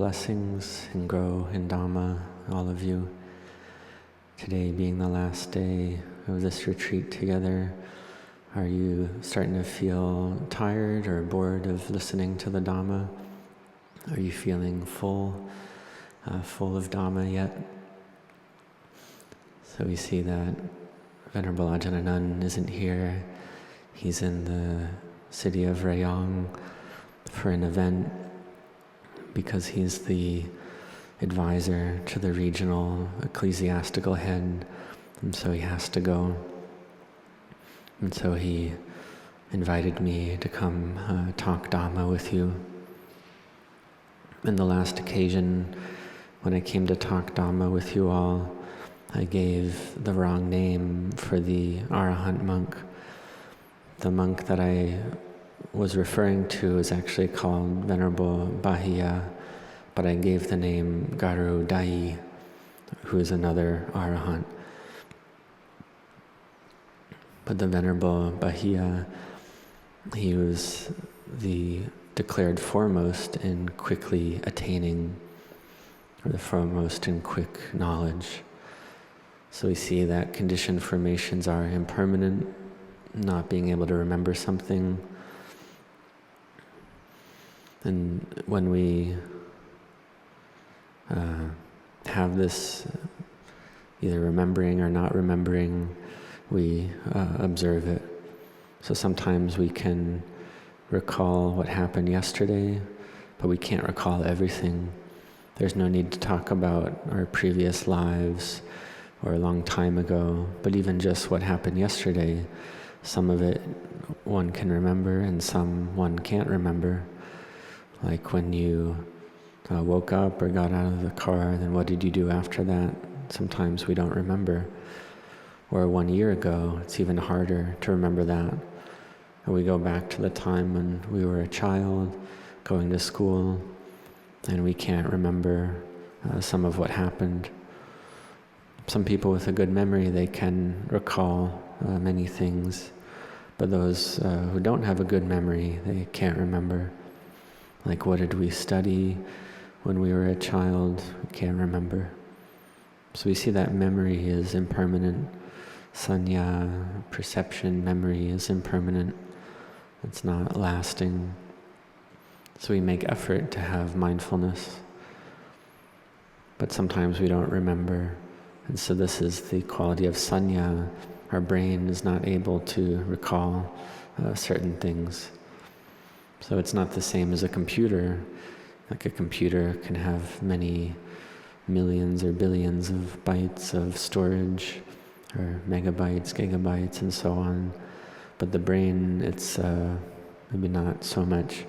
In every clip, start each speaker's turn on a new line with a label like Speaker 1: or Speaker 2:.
Speaker 1: blessings and grow in Dhamma, all of you. Today being the last day of this retreat together, are you starting to feel tired or bored of listening to the Dhamma? Are you feeling full of Dhamma yet? So we see that Venerable Ajahn Anan isn't here. He's in the city of Rayong for an event because he's the advisor to the regional ecclesiastical head, and so he has to go. And so he invited me to come talk Dhamma with you. And the last occasion when I came to talk Dhamma with you all, I gave the wrong name for the Arahant monk. The monk that I was referring to is actually called Venerable Bahiya, but I gave the name Dui, who is another Arahant. But the Venerable Bahiya, he was the declared foremost in quickly attaining, or the foremost in quick knowledge. So we see that conditioned formations are impermanent, not being able to remember something. And when we have this either remembering or not remembering, we observe it. So sometimes we can recall what happened yesterday, but we can't recall everything. There's no need to talk about our previous lives or a long time ago, but even just what happened yesterday, some of it one can remember and some one can't remember. Like when you woke up or got out of the car, then what did you do after that? Sometimes we don't remember. Or 1 year ago, it's even harder to remember that. Or we go back to the time when we were a child, going to school, and we can't remember some of what happened. Some people with a good memory, they can recall many things, but those who don't have a good memory, they can't remember. Like, what did we study when we were a child? We can't remember. So we see that memory is impermanent. Sanya, perception, memory is impermanent. It's not lasting. So we make effort to have mindfulness, but sometimes we don't remember. And so this is the quality of sanya. Our brain is not able to recall certain things. So it's not the same as a computer. Like a computer can have many millions or billions of bytes of storage, or megabytes, gigabytes, and so on. But the brain, it's maybe not so much.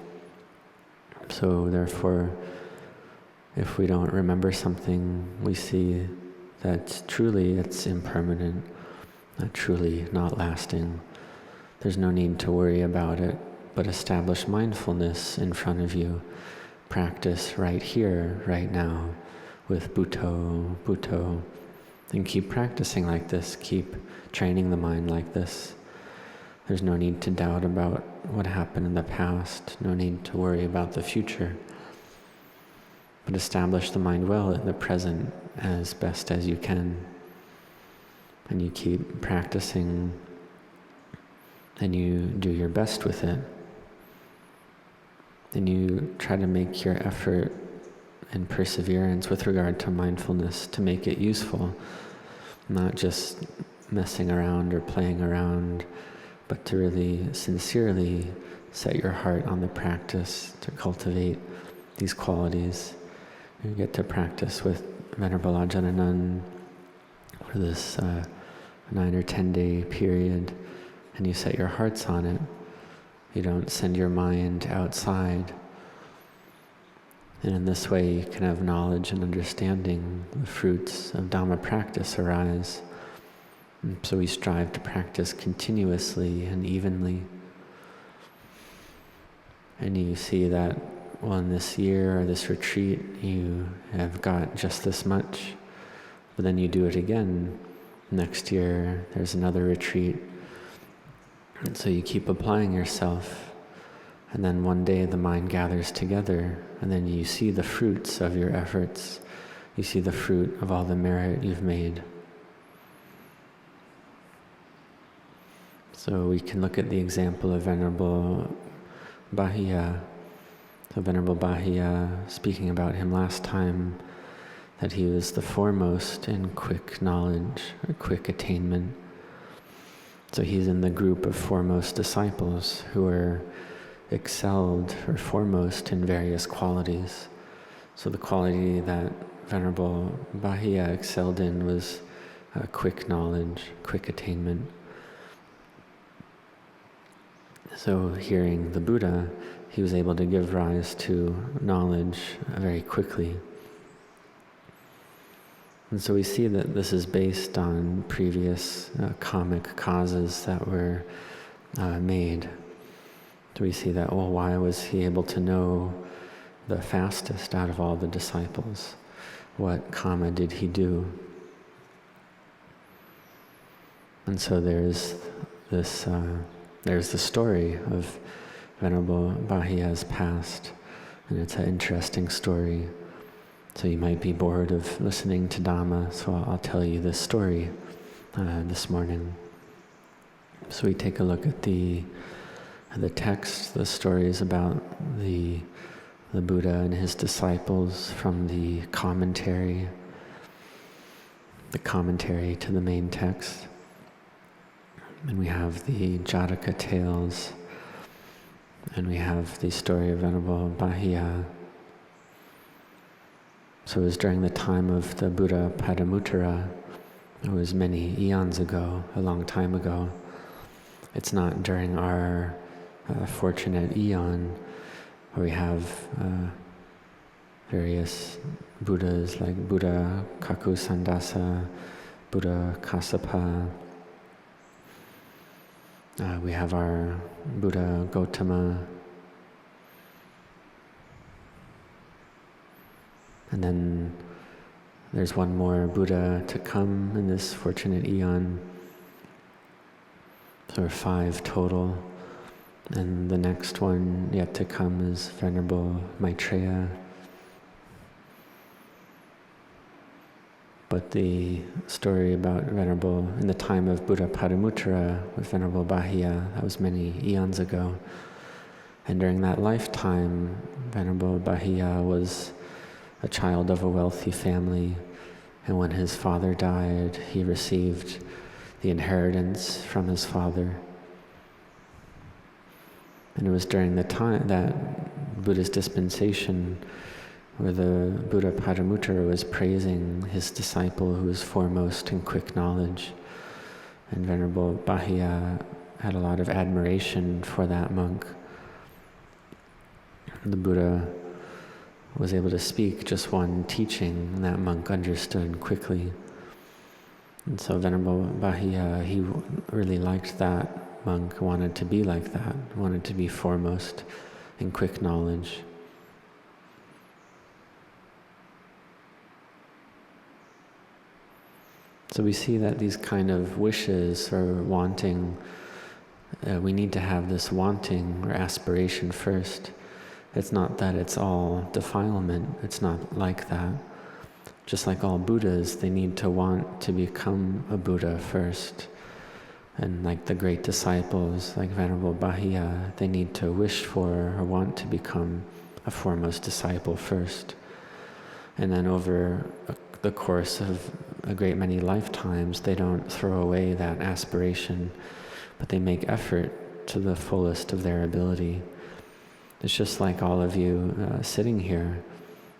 Speaker 1: So therefore, if we don't remember something, we see that truly it's impermanent, truly not lasting. There's no need to worry about it, but establish mindfulness in front of you. Practice right here, right now, with Bhutto, Bhutto, and keep practicing like this, keep training the mind like this. There's no need to doubt about what happened in the past, no need to worry about the future, but establish the mind well in the present as best as you can. And you keep practicing, and you do your best with it. And you try to make your effort and perseverance with regard to mindfulness to make it useful, not just messing around or playing around, but to really sincerely set your heart on the practice to cultivate these qualities. You get to practice with Venerable Ajahn Anan for this 9 or 10 day period, and you set your hearts on it. You don't send your mind outside. And in this way you can have knowledge and understanding. The fruits of Dhamma practice arise. And so we strive to practice continuously and evenly. And you see that, well, in this year or this retreat, you have got just this much. But then you do it again. Next year, there's another retreat. And so you keep applying yourself And then one day the mind gathers together, and then you see the fruits of your efforts. You see the fruit of all the merit you've made. So we can look at the example of Venerable Bahiya. So Venerable Bahiya, speaking about him last time, that he was the foremost in quick knowledge, or quick attainment. So he's in the group of foremost disciples who are excelled or foremost in various qualities. So the quality that Venerable Bahiya excelled in was quick knowledge, quick attainment. So hearing the Buddha, he was able to give rise to knowledge very quickly. And so we see that this is based on previous karmic causes that were made. So we see that, why was he able to know the fastest out of all the disciples? What karma did he do? And so there's this, there's the story of Venerable Bahiya's past, and it's an interesting story. So you might be bored of listening to Dhamma, so I'll tell you this story this morning. So we take a look at the text. The story is about the Buddha and his disciples from the commentary to the main text. And we have the Jataka tales, and we have the story of Venerable Bahiya. So it was during the time of the Buddha Padamutara. It was many eons ago, a long time ago. It's not during our fortunate eon where we have various Buddhas like Buddha Kakusandasa, Buddha Kassapa. We have our Buddha Gautama. And then there's one more Buddha to come in this fortunate eon. So there are 5 total. And the next one yet to come is Venerable Maitreya. But the story about Venerable, in the time of Buddha Padamutara with Venerable Bahiya, that was many eons ago. And during that lifetime, Venerable Bahiya was a child of a wealthy family, and when his father died, he received the inheritance from his father. And it was during the time that Buddha's dispensation where the Buddha Padamutara was praising his disciple who was foremost in quick knowledge. And Venerable Bahiya had a lot of admiration for that monk. The Buddha was able to speak just one teaching, and that monk understood quickly. And so Venerable Bahiya, he really liked that monk, wanted to be like that, wanted to be foremost in quick knowledge. So we see that these kind of wishes or wanting, we need to have this wanting or aspiration first. It's not that it's all defilement, it's not like that. Just like all Buddhas, they need to want to become a Buddha first. And like the great disciples, like Venerable Bahiya, they need to wish for or want to become a foremost disciple first. And then over the course of a great many lifetimes, they don't throw away that aspiration, but they make effort to the fullest of their ability. It's just like all of you sitting here.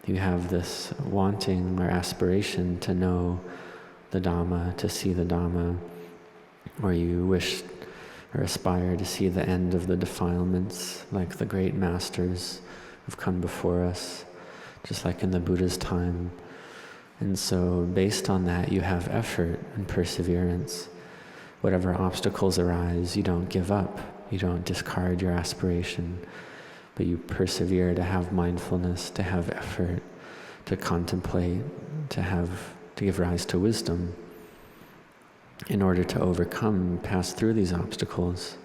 Speaker 1: You have this wanting or aspiration to know the Dhamma, to see the Dhamma, or you wish or aspire to see the end of the defilements like the great masters who've come before us, just like in the Buddha's time. And so based on that, you have effort and perseverance. Whatever obstacles arise, you don't give up. You don't discard your aspiration, but you persevere to have mindfulness, to have effort, to contemplate, to give rise to wisdom in order to overcome, pass through these obstacles.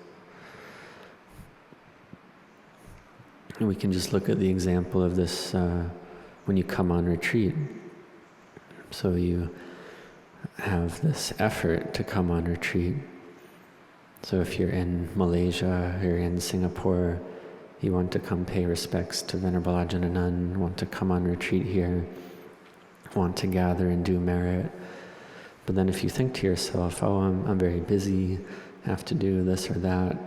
Speaker 1: And we can just look at the example of this when you come on retreat. So you have this effort to come on retreat. So if you're in Malaysia, you're in Singapore, you want to come pay respects to Venerable Ajahn Anan, want to come on retreat here, want to gather and do merit. But then if you think to yourself, oh, I'm very busy, have to do this or that,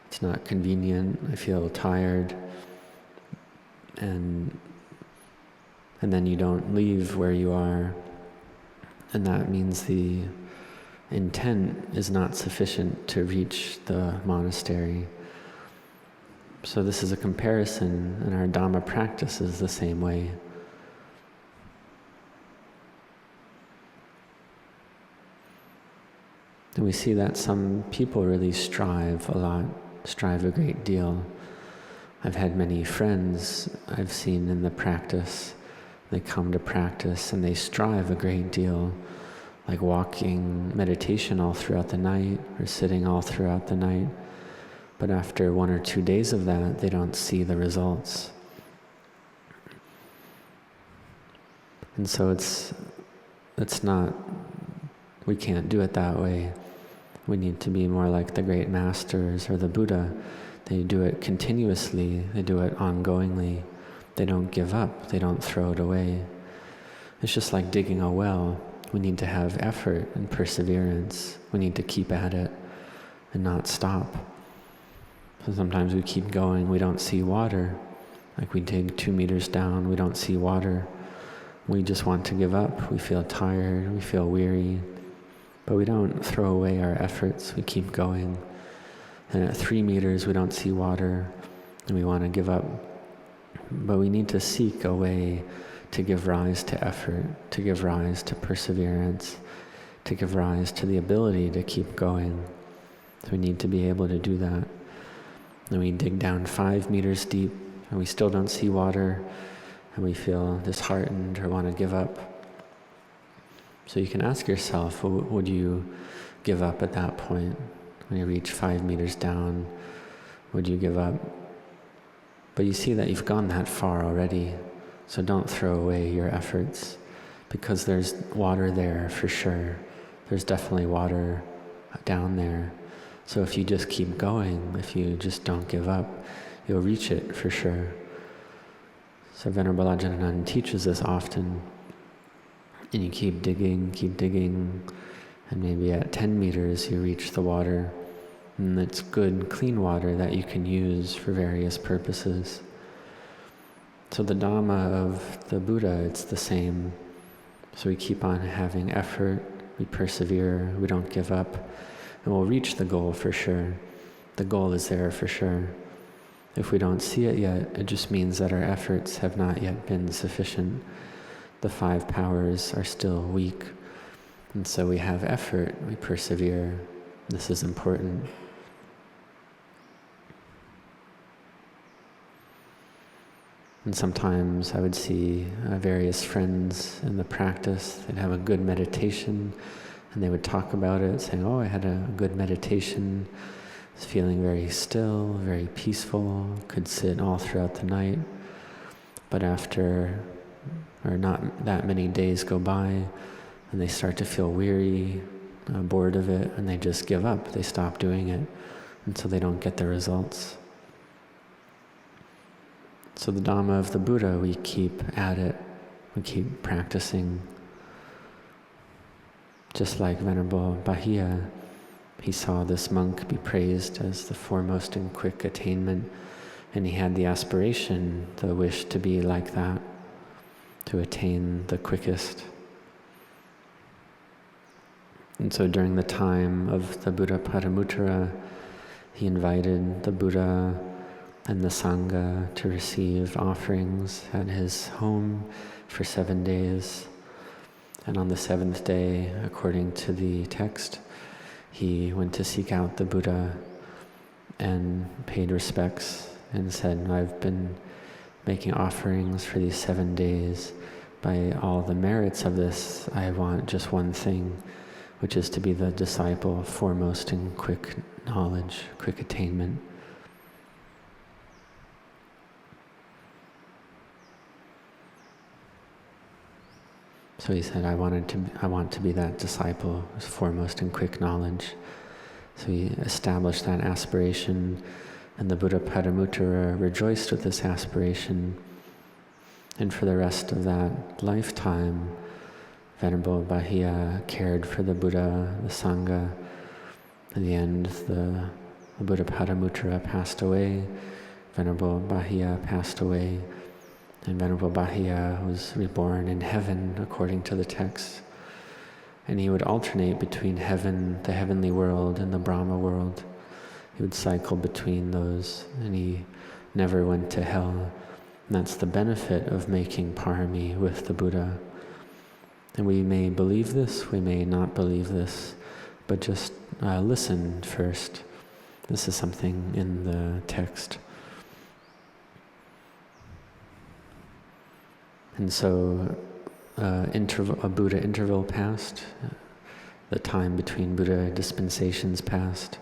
Speaker 1: it's not convenient, I feel tired, and then you don't leave where you are, and that means the intent is not sufficient to reach the monastery. So this is a comparison, and our Dhamma practice is the same way. And we see that some people really strive a lot, strive a great deal. I've had many friends I've seen in the practice. They come to practice and they strive a great deal, like walking meditation all throughout the night or sitting all throughout the night. But after 1 or 2 days of that, they don't see the results. And so it's not, we can't do it that way. We need to be more like the great masters or the Buddha. They do it continuously, they do it ongoingly. They don't give up, they don't throw it away. It's just like digging a well. We need to have effort and perseverance. We need to keep at it and not stop. So sometimes we keep going, we don't see water. Like we dig 2 meters down, we don't see water. We just want to give up. We feel tired, we feel weary. But we don't throw away our efforts, we keep going. And at 3 meters we don't see water and we want to give up. But we need to seek a way to give rise to effort, to give rise to perseverance, to give rise to the ability to keep going. So we need to be able to do that. And we dig down 5 meters deep and we still don't see water and we feel disheartened or want to give up. So you can ask yourself, would you give up at that point? When you reach 5 meters down, would you give up? But you see that you've gone that far already, so don't throw away your efforts, because there's water there for sure. There's definitely water down there. So if you just keep going, if you just don't give up, you'll reach it for sure. So Venerable Ajahn Anan teaches this often, and you keep digging, and maybe at 10 meters you reach the water, and it's good, clean water that you can use for various purposes. So the Dhamma of the Buddha, it's the same. So we keep on having effort, we persevere, we don't give up, and we'll reach the goal for sure. The goal is there for sure. If we don't see it yet, it just means that our efforts have not yet been sufficient. The 5 powers are still weak. And so we have effort, we persevere. This is important. And sometimes I would see various friends in the practice, they'd have a good meditation, and they would talk about it, saying, oh, I had a good meditation, I was feeling very still, very peaceful, could sit all throughout the night. But after, or not that many days go by, and they start to feel weary, bored of it, and they just give up, they stop doing it, and so they don't get the results. So the Dhamma of the Buddha, we keep at it, we keep practicing. Just like Venerable Bahiya, he saw this monk be praised as the foremost in quick attainment, and he had the aspiration, the wish to be like that, to attain the quickest. And so during the time of the Buddha Paramuttara, he invited the Buddha and the Sangha to receive offerings at his home for 7 days. And on the 7th day, according to the text, he went to seek out the Buddha and paid respects and said, I've been making offerings for these 7 days. By all the merits of this, I want just one thing, which is to be the disciple foremost in quick knowledge, quick attainment. So he said, I want to be that disciple who's foremost in quick knowledge. So he established that aspiration, and the Buddha Paramutara rejoiced with this aspiration. And for the rest of that lifetime, Venerable Bahiya cared for the Buddha, the Sangha. In the end, the Buddha Paramutara passed away, Venerable Bahiya passed away, and Venerable Bahiya was reborn in heaven according to the text. And he would alternate between heaven, the heavenly world, and the Brahma world. He would cycle between those, and he never went to hell. And that's the benefit of making parami with the Buddha. And we may believe this, we may not believe this, but just listen first. This is something in the text. And so a Buddha interval passed, the time between Buddha dispensations passed,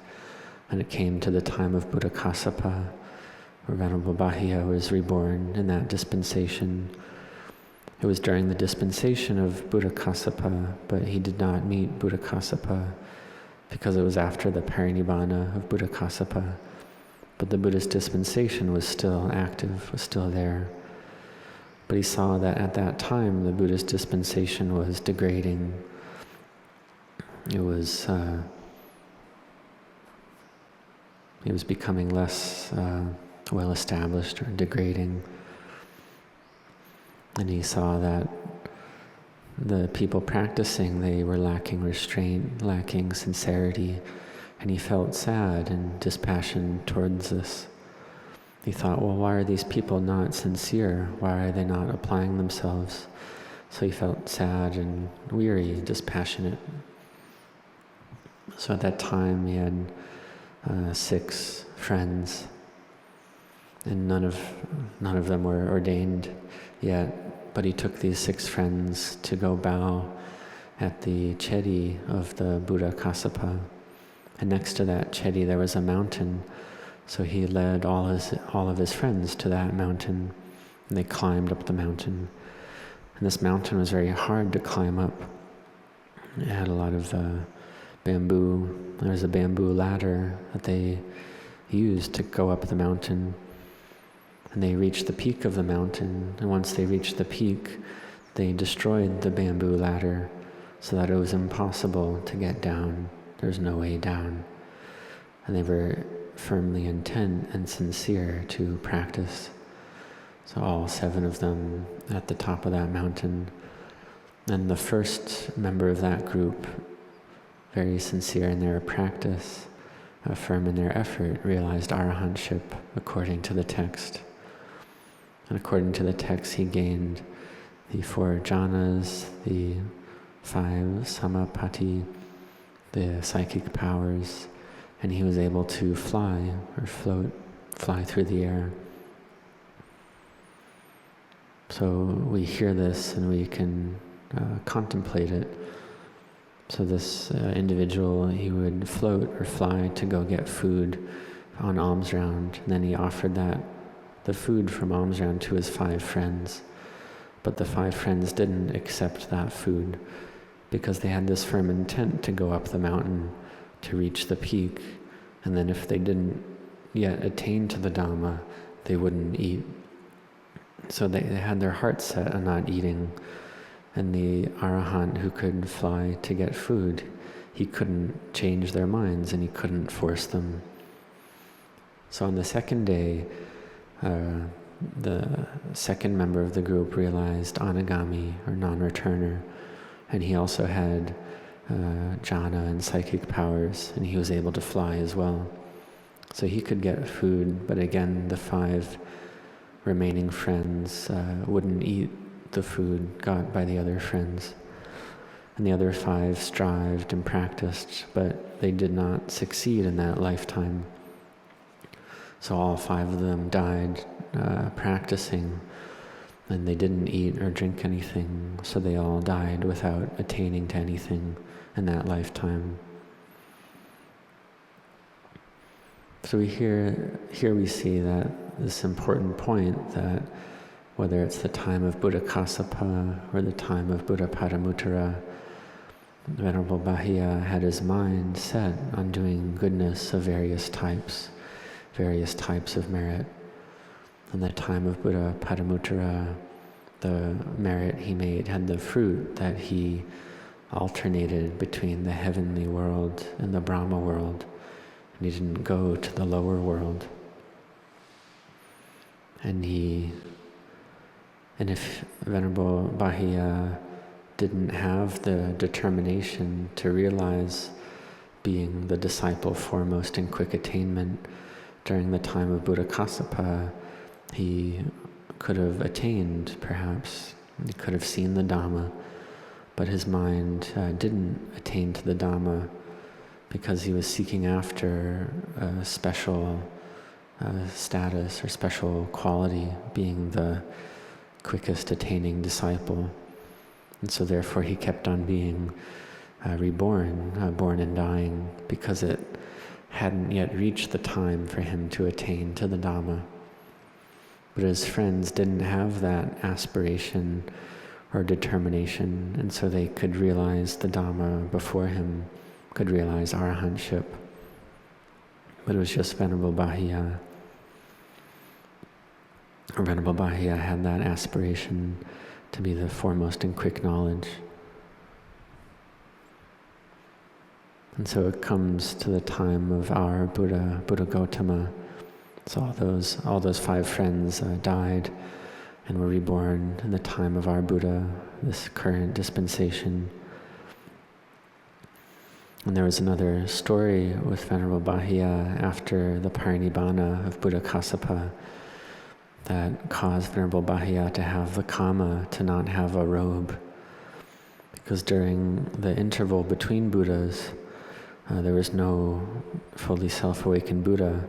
Speaker 1: and it came to the time of Buddha Kassapa, where Venerable Bahiya was reborn in that dispensation. It was during the dispensation of Buddha Kassapa, but he did not meet Buddha Kassapa because it was after the parinibbana of Buddha Kassapa. But the Buddhist dispensation was still active, was still there. But he saw that at that time the Buddhist dispensation was degrading. It was becoming less well established or degrading. And he saw that the people practicing, they were lacking restraint, lacking sincerity, and he felt sad and dispassion towards this. He thought, well, why are these people not sincere? Why are they not applying themselves? So he felt sad and weary, dispassionate. So at that time he had 6 friends, and none of them were ordained yet. But he took these 6 friends to go bow at the chedi of the Buddha Kassapa. And next to that chedi there was a mountain. So he led all of his friends to that mountain, and they climbed up the mountain. And this mountain was very hard to climb up. It had a lot of bamboo. There was a bamboo ladder that they used to go up the mountain. And they reached the peak of the mountain, and once they reached the peak, they destroyed the bamboo ladder so that it was impossible to get down. There was no way down. And they were firmly intent and sincere to practice. So all 7 of them at the top of that mountain. And the first member of that group, very sincere in their practice, firm in their effort, realized arahantship according to the text. And according to the text, he gained the 4 jhanas, the 5 samapatti, the psychic powers, and he was able to fly or fly through the air. So we hear this and we can contemplate it. So this individual, he would float or fly to go get food on alms round, and then he offered the food from alms round to his 5 friends. But the 5 friends didn't accept that food because they had this firm intent to go up the mountain to reach the peak, and then if they didn't yet attain to the Dhamma, they wouldn't eat. So they had their heart set on not eating. And the Arahant who could fly to get food, he couldn't change their minds and he couldn't force them. So on the second day, the second member of the group realized anagami, or non-returner, and he also had jhana and psychic powers, and he was able to fly as well. So he could get food, but again the 5 remaining friends wouldn't eat the food got by the other friends. And the other 5 strived and practiced, but they did not succeed in that lifetime. So all 5 of them died practicing, and they didn't eat or drink anything, so they all died without attaining to anything in that lifetime. So here we see that this important point that whether it's the time of Buddha Kassapa or the time of Buddha Paramuttara, Venerable Bahiya had his mind set on doing goodness of various types of merit. In the time of Buddha Paramuttara, the merit he made had the fruit that he alternated between the heavenly world and the Brahma world, and he didn't go to the lower world. And if Venerable Bahiya didn't have the determination to realize being the disciple foremost in quick attainment during the time of Buddha Kassapa, he could have attained, perhaps. He could have seen the Dhamma, but his mind didn't attain to the Dhamma because he was seeking after a special status or special quality, being the quickest attaining disciple. And so therefore he kept on being reborn, born and dying, because it hadn't yet reached the time for him to attain to the Dhamma. But his friends didn't have that aspiration or determination, and so they could realize the Dhamma before him, could realize arahantship. But it was just Venerable Bahiya. Venerable Bahiya had that aspiration to be the foremost in quick knowledge. And so it comes to the time of our Buddha Gautama. So all those 5 friends died and were reborn in the time of our Buddha, this current dispensation. And there was another story with Venerable Bahiya after the parinibbana of Buddha Kassapa that caused Venerable Bahiya to have the kama to not have a robe. Because during the interval between Buddhas, there was no fully self-awakened Buddha,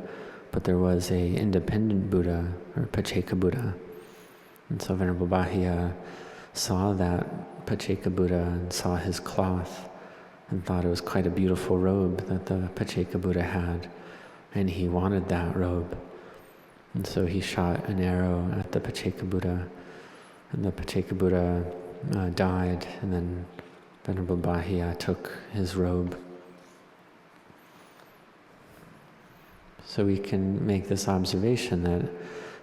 Speaker 1: but there was a independent Buddha, or Pacceka Buddha. And so Venerable Bahiya saw that Pacceka Buddha and saw his cloth and thought it was quite a beautiful robe that the Pacceka Buddha had, and he wanted that robe. And so he shot an arrow at the Pacceka Buddha, and the Pacceka Buddha died, and then Venerable Bahiya took his robe. So we can make this observation that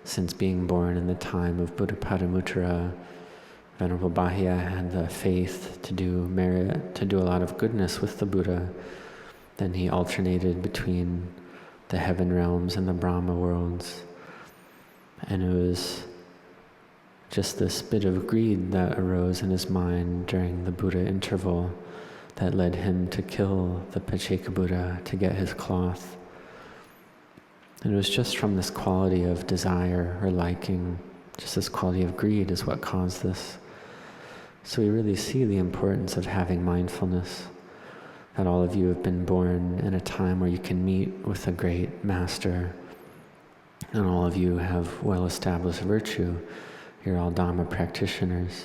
Speaker 1: since being born in the time of Buddha Paramuttara, Venerable Bahiya had the faith to do merit, to do a lot of goodness with the Buddha. Then he alternated between the heaven realms and the Brahma worlds. And it was just this bit of greed that arose in his mind during the Buddha interval that led him to kill the Pacceka Buddha to get his cloth. And it was just from this quality of desire or liking, just this quality of greed is what caused this. So we really see the importance of having mindfulness, that all of you have been born in a time where you can meet with a great master, and all of you have well-established virtue. You're all Dhamma practitioners.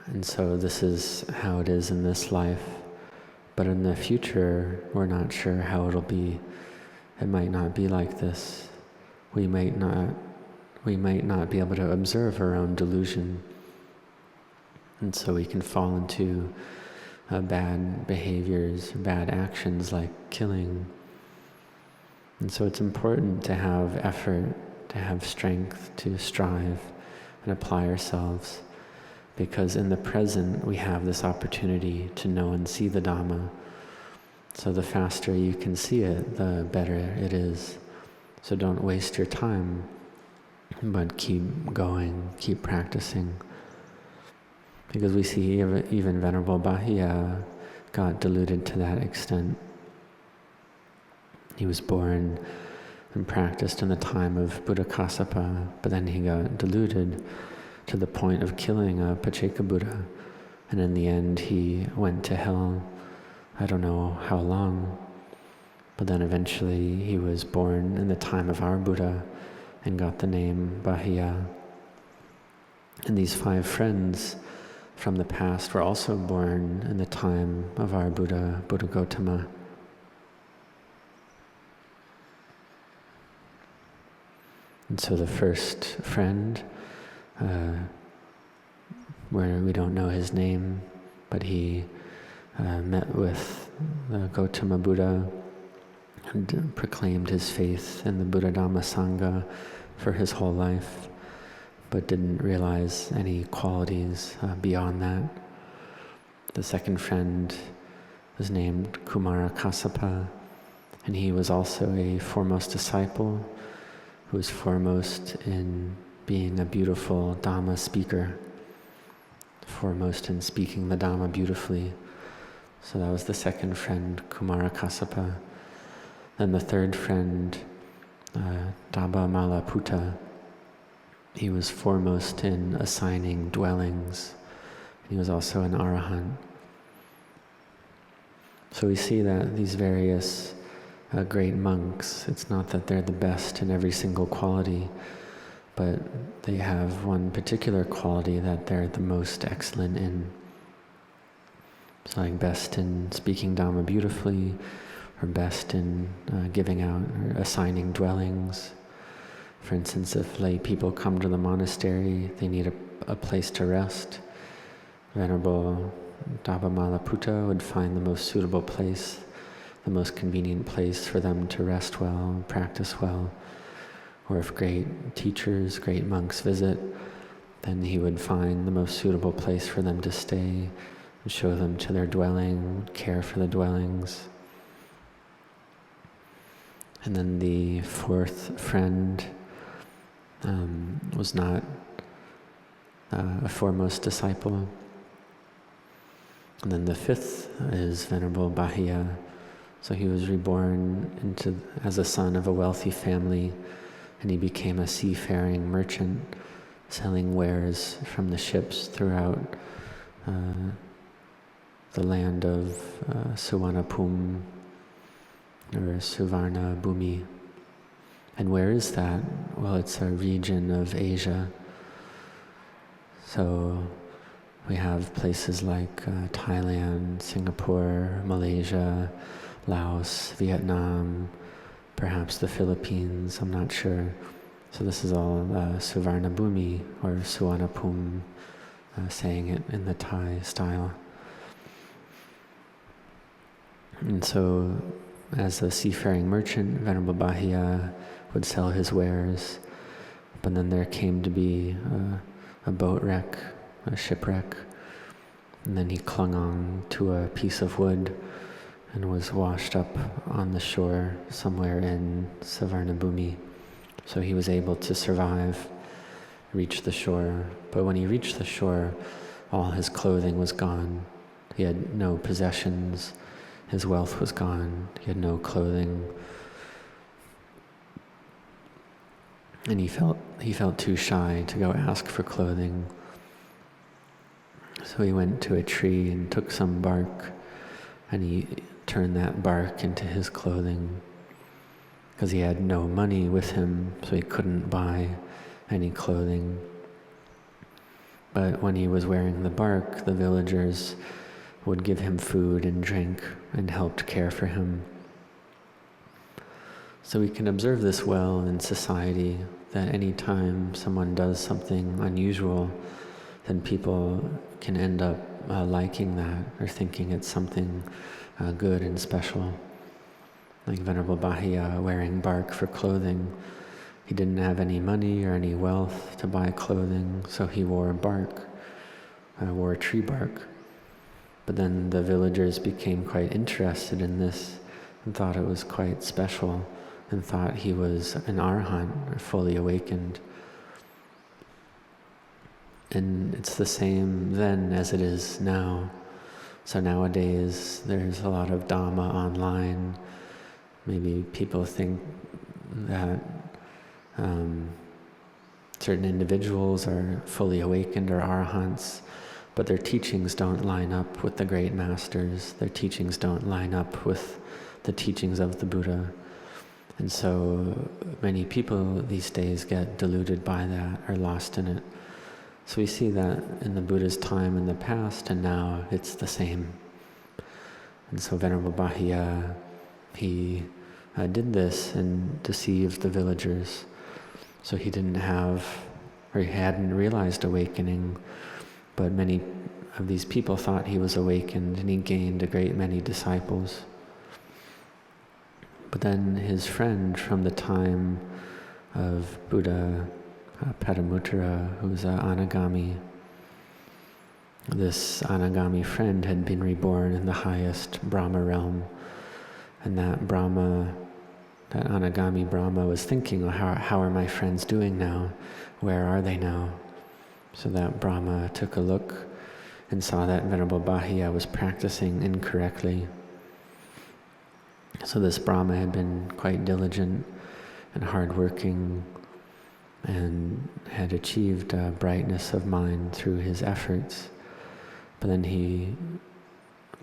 Speaker 1: And so this is how it is in this life. But in the future, we're not sure how it'll be. It might not be like this. We might not be able to observe our own delusion. And so we can fall into bad behaviors, bad actions like killing. And so it's important to have effort, to have strength, to strive and apply ourselves. Because in the present we have this opportunity to know and see the Dhamma. So the faster you can see it, the better it is. So don't waste your time, but keep going, keep practicing. Because we see even Venerable Bahiya got deluded to that extent. He was born and practiced in the time of Buddha Kassapa, but then he got deluded to the point of killing a Pacceka Buddha. And in the end, he went to hell. I don't know how long, but then eventually he was born in the time of our Buddha and got the name Bahiya. And these 5 friends from the past were also born in the time of our Buddha Gautama. And so the first friend, where we don't know his name, but he met with the Gautama Buddha and proclaimed his faith in the Buddha Dhamma Sangha for his whole life, but didn't realize any qualities beyond that. The second friend was named Kumara Kassapa, and he was also a foremost disciple who was foremost in being a beautiful Dhamma speaker, foremost in speaking the Dhamma beautifully. So that was the second friend, Kumara Kassapa. Then the third friend, Dabba Malaputta, he was foremost in assigning dwellings. He was also an arahant. So we see that these various great monks, it's not that they're the best in every single quality, but they have one particular quality that they're the most excellent in. So like best in speaking Dhamma beautifully, or best in giving out or assigning dwellings. For instance, if lay people come to the monastery, they need a place to rest. Venerable Dabba Malaputta would find the most suitable place, the most convenient place for them to rest well, practice well. Or if great teachers, great monks visit, then he would find the most suitable place for them to stay, and show them to their dwelling, care for the dwellings. And then the fourth friend was not a foremost disciple. And then the fifth is Venerable Bahiya. So he was reborn as a son of a wealthy family, and he became a seafaring merchant, selling wares from the ships throughout the land of Suvarnabhumi, or Suvarna Bhumi. And where is that? Well, it's a region of Asia. So we have places like Thailand, Singapore, Malaysia, Laos, Vietnam, perhaps the Philippines, I'm not sure. So this is all Suvarna Bhumi, or Suvarnabhumi, saying it in the Thai style. And so as a seafaring merchant, Venerable Bahiya would sell his wares, but then there came to be a boat wreck, a shipwreck, and then he clung on to a piece of wood and was washed up on the shore somewhere in Suvarnabhumi. So he was able to survive, reach the shore, but when he reached the shore, all his clothing was gone. He had no possessions. His wealth was gone. He had no clothing. And he felt too shy to go ask for clothing. So he went to a tree and took some bark, and he turned that bark into his clothing, because he had no money with him, so he couldn't buy any clothing. But when he was wearing the bark, the villagers would give him food and drink and helped care for him. So we can observe this well in society, that any time someone does something unusual, then people can end up liking that or thinking it's something good and special. Like Venerable Bahiya wearing bark for clothing. He didn't have any money or any wealth to buy clothing, so he wore bark, wore tree bark. But then the villagers became quite interested in this and thought it was quite special and thought he was an arahant, or fully awakened. And it's the same then as it is now. So nowadays there's a lot of Dhamma online. Maybe people think that certain individuals are fully awakened or arahants, but their teachings don't line up with the great masters. Their teachings don't line up with the teachings of the Buddha. And so many people these days get deluded by that or lost in it. So we see that in the Buddha's time in the past, and now it's the same. And so Venerable Bahiya, he did this and deceived the villagers. So he didn't have, or he hadn't realized awakening, but many of these people thought he was awakened, and he gained a great many disciples. But then his friend from the time of Buddha Padamutara, who was an Anagami, this Anagami friend had been reborn in the highest Brahma realm, and that Anagami Brahma was thinking, well, how are my friends doing now? Where are they now? So that Brahma took a look and saw that Venerable Bahiya was practicing incorrectly. So this Brahma had been quite diligent and hardworking and had achieved brightness of mind through his efforts. But then he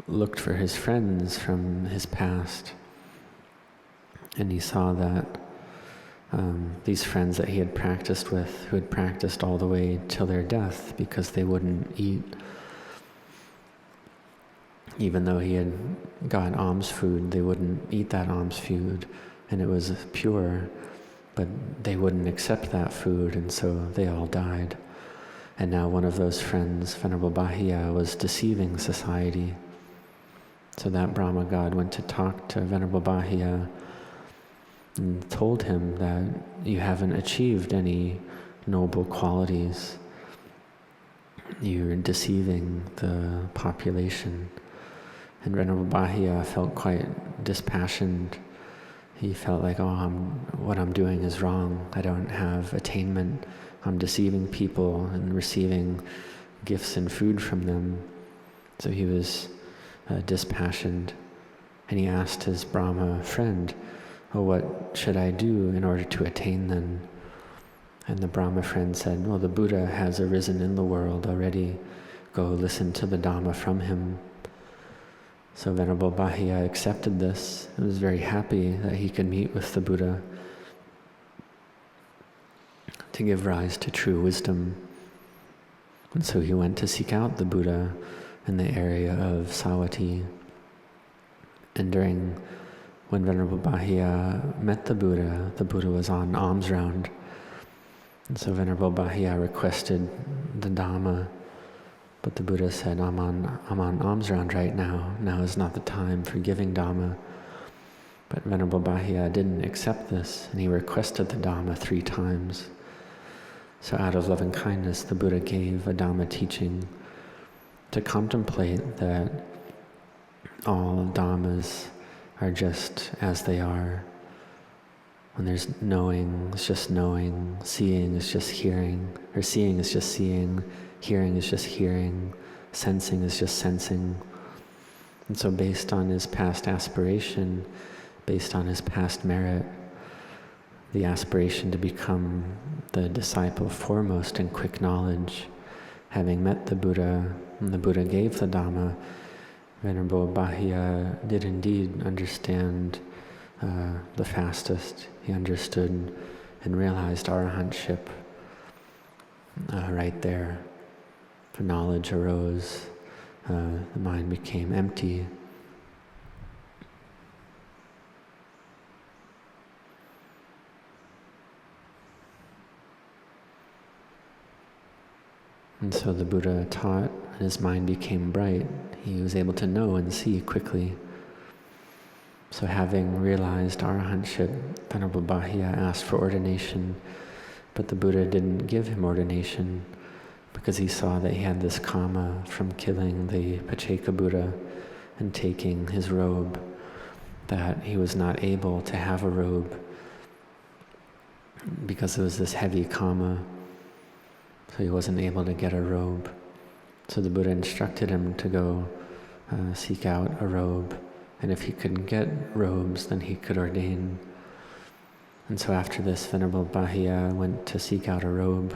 Speaker 1: looked for his friends from his past, and he saw that these friends that he had practiced with, who had practiced all the way till their death because they wouldn't eat, even though he had got alms food, they wouldn't eat that alms food, and it was pure, but they wouldn't accept that food, and so they all died. And now one of those friends, Venerable Bahiya, was deceiving society. So that Brahma god went to talk to Venerable Bahiya and told him that you haven't achieved any noble qualities. You're deceiving the population. And Venerable Bahiya felt quite dispassionate. He felt like, what I'm doing is wrong. I don't have attainment. I'm deceiving people and receiving gifts and food from them. So he was dispassionate. And he asked his Brahma friend, what should I do in order to attain then? And the Brahma friend said, the Buddha has arisen in the world already. Go listen to the Dhamma from him. So Venerable Bahiya accepted this and was very happy that he could meet with the Buddha to give rise to true wisdom. And so he went to seek out the Buddha in the area of Savatthi. And when Venerable Bahiya met the Buddha was on alms round. And so Venerable Bahiya requested the Dhamma, but the Buddha said, I'm on alms round right now. Now is not the time for giving Dhamma. But Venerable Bahiya didn't accept this, and he requested the Dhamma 3 times. So out of loving kindness, the Buddha gave a Dhamma teaching to contemplate that all Dhammas are just as they are. When there's knowing, it's just knowing, seeing is just hearing, or seeing is just seeing, hearing is just hearing, sensing is just sensing. And so based on his past aspiration, based on his past merit, the aspiration to become the disciple foremost in quick knowledge, having met the Buddha, and the Buddha gave the Dhamma, Venerable Bahiya did indeed understand the fastest. He understood and realized arahantship right there. The knowledge arose, the mind became empty. And so the Buddha taught, and his mind became bright. He was able to know and see quickly. So having realized arahantship, Venerable Bahiya asked for ordination, but the Buddha didn't give him ordination because he saw that he had this karma from killing the Pacceka Buddha and taking his robe, that he was not able to have a robe because it was this heavy karma. So he wasn't able to get a robe. So the Buddha instructed him to go seek out a robe, and if he couldn't get robes, then he could ordain. And so after this, Venerable Bahiya went to seek out a robe,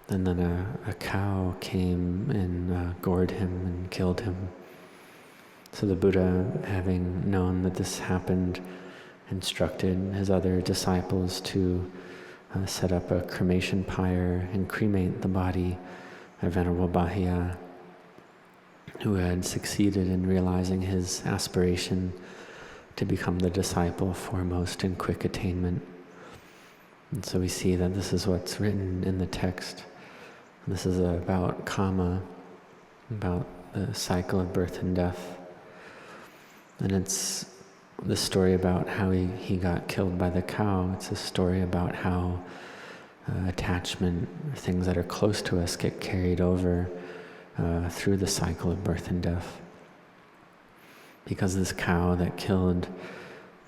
Speaker 1: and then a cow came and gored him and killed him. So the Buddha, having known that this happened, instructed his other disciples to set up a cremation pyre and cremate the body of Venerable Bahiya, who had succeeded in realizing his aspiration to become the disciple foremost in quick attainment. And so we see that this is what's written in the text. This is about karma, about the cycle of birth and death. And it's the story about how he got killed by the cow. It's a story about how attachment, things that are close to us, get carried over through the cycle of birth and death. Because this cow that killed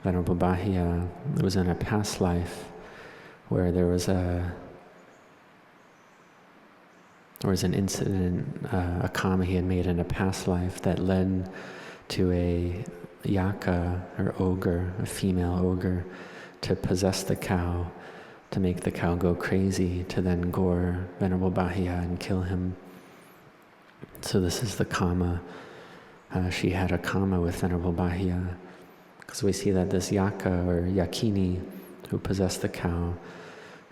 Speaker 1: Venerable Bahiya was in a past life where there was an incident, a karma he had made in a past life that led to a yaka, or ogre, a female ogre, to possess the cow, to make the cow go crazy, to then gore Venerable Bahiya and kill him. So this is the karma. She had a karma with Venerable Bahiya. Because we see that this yaka, or yakini, who possessed the cow,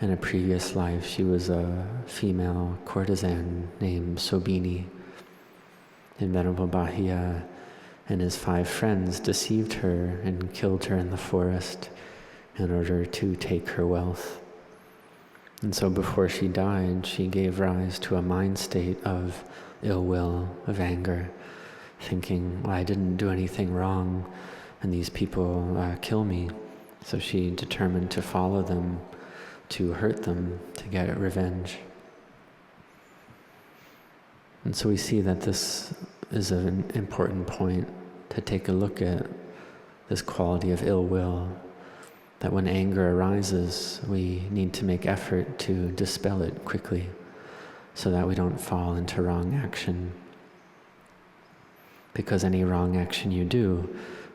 Speaker 1: in a previous life, she was a female courtesan named Sobini. And Venerable Bahiya and his 5 friends deceived her and killed her in the forest in order to take her wealth. And so before she died, she gave rise to a mind state of ill will, of anger, thinking, well, I didn't do anything wrong, and these people kill me. So she determined to follow them, to hurt them, to get revenge. And so we see that this is an important point to take a look at, this quality of ill will, that when anger arises, we need to make effort to dispel it quickly so that we don't fall into wrong action. Because any wrong action you do,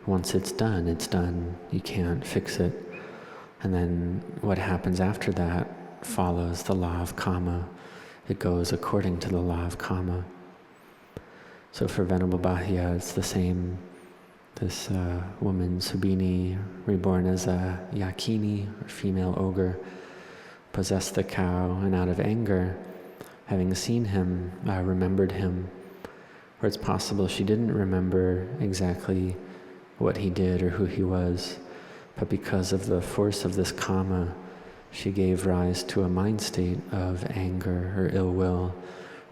Speaker 1: once it's done, it's done. You can't fix it. And then what happens after that follows the law of karma. It goes according to the law of karma. So for Venerable Bahiya, it's the same. This woman, Subini, reborn as a yakini, or female ogre, possessed the cow, and out of anger, having seen him, remembered him. Or it's possible she didn't remember exactly what he did or who he was, but because of the force of this karma, she gave rise to a mind state of anger or ill will,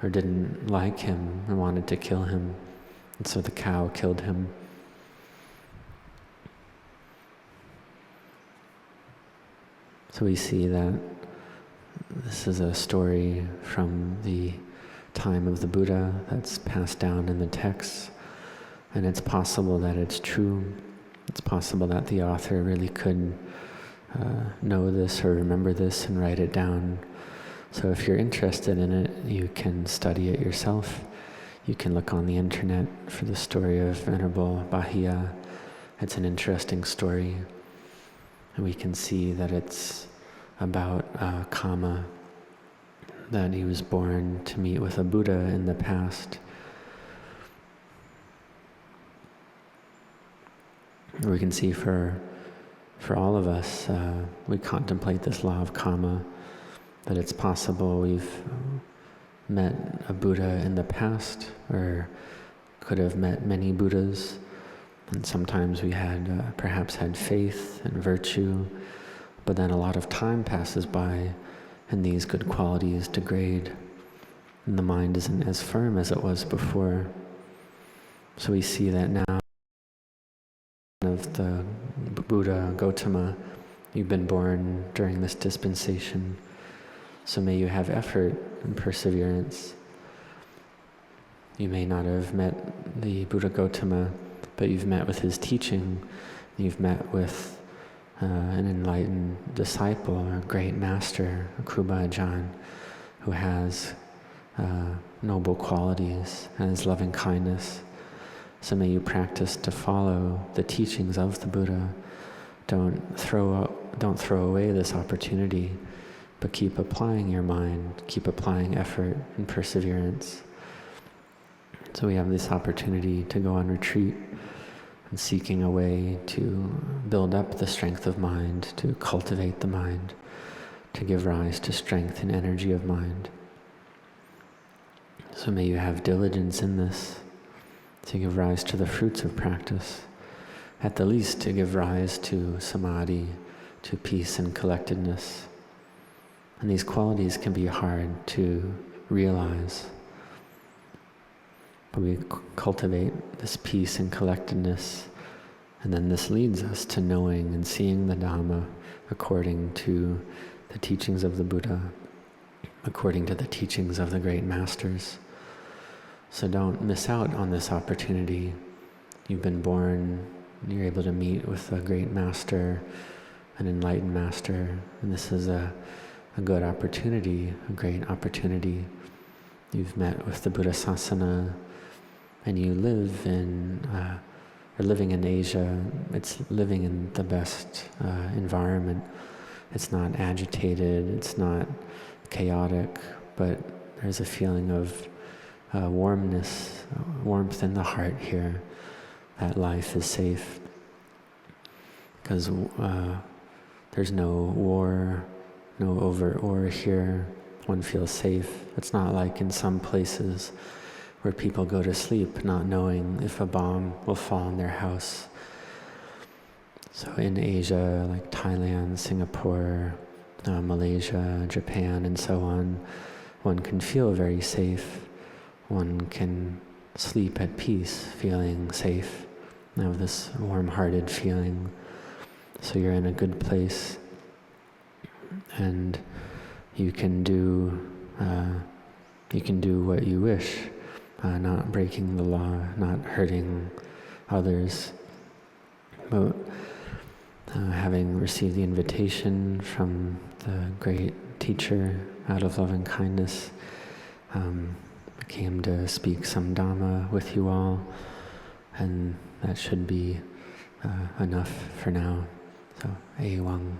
Speaker 1: or didn't like him and wanted to kill him. And so the cow killed him. So we see that this is a story from the time of the Buddha that's passed down in the texts, and it's possible that it's true. It's possible that the author really could know this or remember this and write it down. So if you're interested in it, you can study it yourself. You can look on the internet for the story of Venerable Bahiya. It's an interesting story. And we can see that it's about karma, that he was born to meet with a Buddha in the past. We can see for all of us, we contemplate this law of karma, that it's possible we've met a Buddha in the past, or could have met many Buddhas, and sometimes we had perhaps had faith and virtue, but then a lot of time passes by and these good qualities degrade, and the mind isn't as firm as it was before. So we see that now of the Buddha Gautama, you've been born during this dispensation, so may you have effort and perseverance. You may not have met the Buddha Gautama, but you've met with his teaching. You've met with an enlightened disciple, or a great master, a Kruba Ajahn, who has noble qualities and has loving kindness. So may you practice to follow the teachings of the Buddha. Don't throw away this opportunity, but keep applying your mind, keep applying effort and perseverance. So we have this opportunity to go on retreat and seeking a way to build up the strength of mind, to cultivate the mind, to give rise to strength and energy of mind. So may you have diligence in this, to give rise to the fruits of practice, at the least to give rise to samadhi, to peace and collectedness. And these qualities can be hard to realize. But we cultivate this peace and collectedness, and then this leads us to knowing and seeing the Dhamma according to the teachings of the Buddha, according to the teachings of the great masters. So don't miss out on this opportunity. You've been born, you're able to meet with a great master, an enlightened master, and this is a good opportunity, a great opportunity. You've met with the Buddha Sasana, and you live in, or living in Asia, it's living in the best environment. It's not agitated, it's not chaotic, but there's a feeling of warmth in the heart here, that life is safe. Because there's no war, no overt war here. One feels safe. It's not like in some places where people go to sleep not knowing if a bomb will fall in their house. So in Asia, like Thailand, Singapore, Malaysia, Japan, and so on, one can feel very safe. One can sleep at peace, feeling safe, have this warm-hearted feeling. So you're in a good place, and you can do what you wish, not breaking the law, not hurting others. But having received the invitation from the great teacher out of loving kindness, I came to speak some Dhamma with you all, and that should be enough for now. So, Ewang.